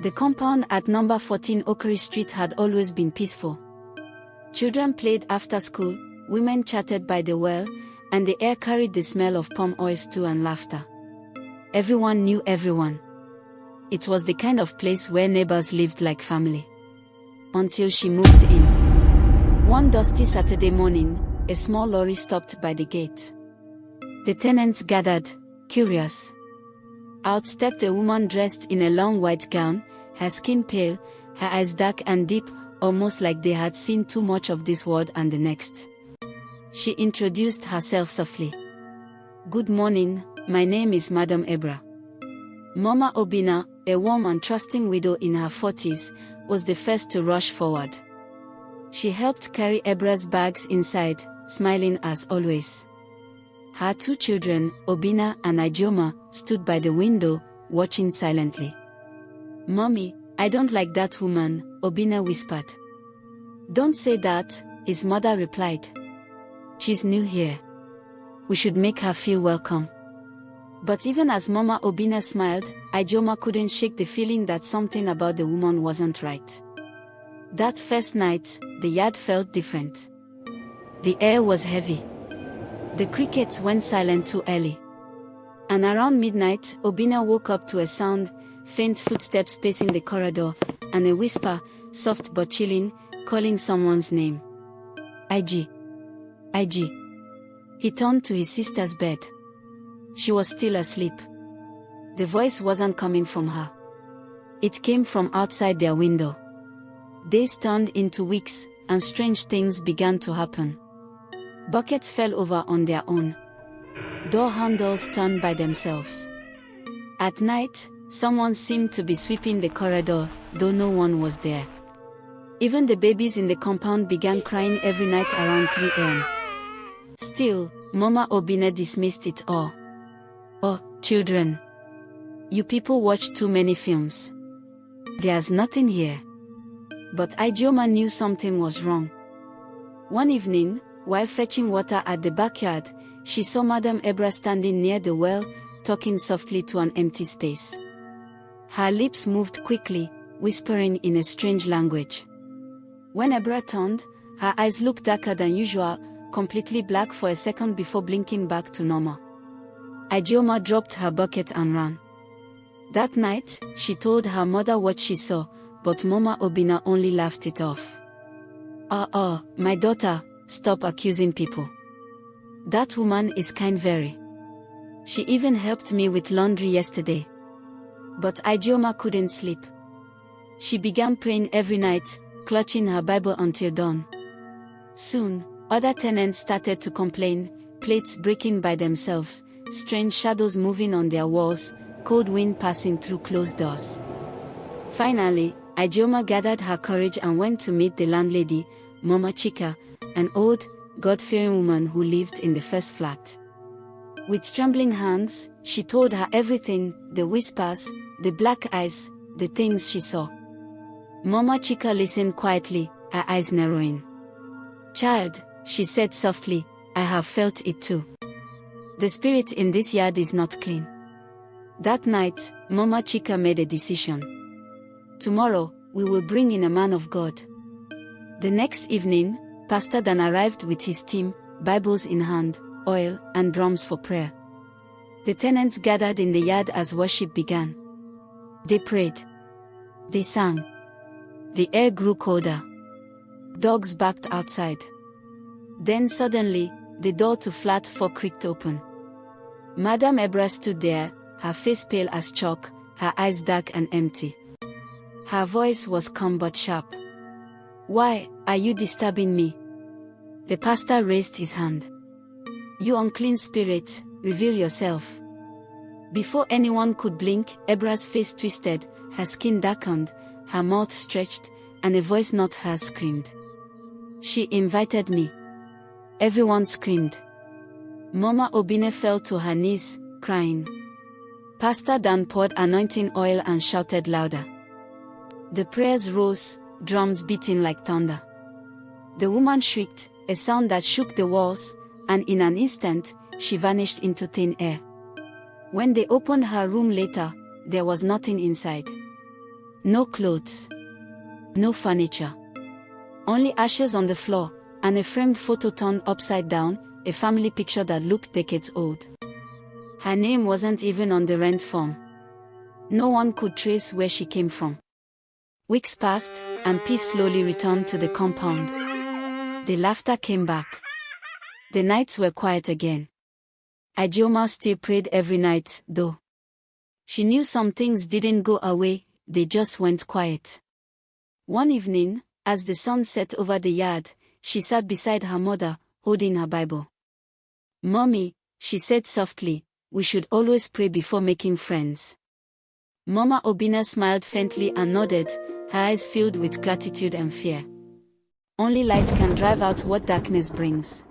The compound at number 14 Oakary Street had always been peaceful. Children played after school, women chatted by the well, and the air carried the smell of palm oil stew and laughter. Everyone knew everyone. It was the kind of place where neighbors lived like family. Until she moved in. One dusty Saturday morning, a small lorry stopped by the gate. The tenants gathered, curious. Out stepped a woman dressed in a long white gown, her skin pale, her eyes dark and deep, almost like they had seen too much of this world and the next. She introduced herself softly. "Good morning, my name is Madam Ebra." Mama Obina, a warm and trusting widow in her 40s, was the first to rush forward. She helped carry Ebra's bags inside, smiling as always. Her two children, Obina and Ijeoma, stood by the window, watching silently. "Mommy, I don't like that woman," Obina whispered. "Don't say that," his mother replied. "She's new here. We should make her feel welcome." But even as Mama Obina smiled, Ijeoma couldn't shake the feeling that something about the woman wasn't right. That first night, the yard felt different. The air was heavy. The crickets went silent too early. And around midnight, Obina woke up to a sound, faint footsteps pacing the corridor, and a whisper, soft but chilling, calling someone's name. "Ig. Ig." He turned to his sister's bed. She was still asleep. The voice wasn't coming from her. It came from outside their window. Days turned into weeks, and strange things began to happen. Buckets fell over on their own. Door handles turned by themselves. At night, someone seemed to be sweeping the corridor, though no one was there. Even the babies in the compound began crying every night around 3 a.m. Still, Mama Obina dismissed it all. "Oh, children. You people watch too many films. There's nothing here." But Ijeoma knew something was wrong. One evening, while fetching water at the backyard, she saw Madam Ebra standing near the well, talking softly to an empty space. Her lips moved quickly, whispering in a strange language. When Ebra turned, her eyes looked darker than usual, completely black for a second before blinking back to normal. Ijeoma dropped her bucket and ran. That night, she told her mother what she saw, but Mama Obina only laughed it off. My daughter, stop accusing people. That woman is kind very. She even helped me with laundry yesterday." But Ijeoma couldn't sleep. She began praying every night, clutching her Bible until dawn. Soon, other tenants started to complain, plates breaking by themselves, strange shadows moving on their walls, cold wind passing through closed doors. Finally, Ijeoma gathered her courage and went to meet the landlady, Mama Chika, an old, God-fearing woman who lived in the first flat. With trembling hands, she told her everything, the whispers, the black eyes, the things she saw. Mama Chika listened quietly, her eyes narrowing. "Child," she said softly, "I have felt it too. The spirit in this yard is not clean." That night, Mama Chika made a decision. "Tomorrow, we will bring in a man of God." The next evening, Pastor Dan arrived with his team, Bibles in hand, oil, and drums for prayer. The tenants gathered in the yard as worship began. They prayed. They sang. The air grew colder. Dogs barked outside. Then suddenly, the door to flat 4 creaked open. Madam Ebra stood there, her face pale as chalk, her eyes dark and empty. Her voice was calm but sharp. "Why are you disturbing me?" The pastor raised his hand. "You unclean spirit, reveal yourself." Before anyone could blink, Ebra's face twisted, her skin darkened, her mouth stretched, and a voice not hers screamed. "She invited me." Everyone screamed. Mama Obina fell to her knees, crying. Pastor Dan poured anointing oil and shouted louder. The prayers rose, drums beating like thunder. The woman shrieked, a sound that shook the walls, and in an instant, she vanished into thin air. When they opened her room later, there was nothing inside. No clothes. No furniture. Only ashes on the floor, and a framed photo turned upside down, a family picture that looked decades old. Her name wasn't even on the rent form. No one could trace where she came from. Weeks passed, and peace slowly returned to the compound. The laughter came back. The nights were quiet again. Ijeoma still prayed every night, though. She knew some things didn't go away, they just went quiet. One evening, as the sun set over the yard, she sat beside her mother, holding her Bible. "Mommy," she said softly, "we should always pray before making friends." Mama Obinna smiled faintly and nodded, her eyes filled with gratitude and fear. Only light can drive out what darkness brings.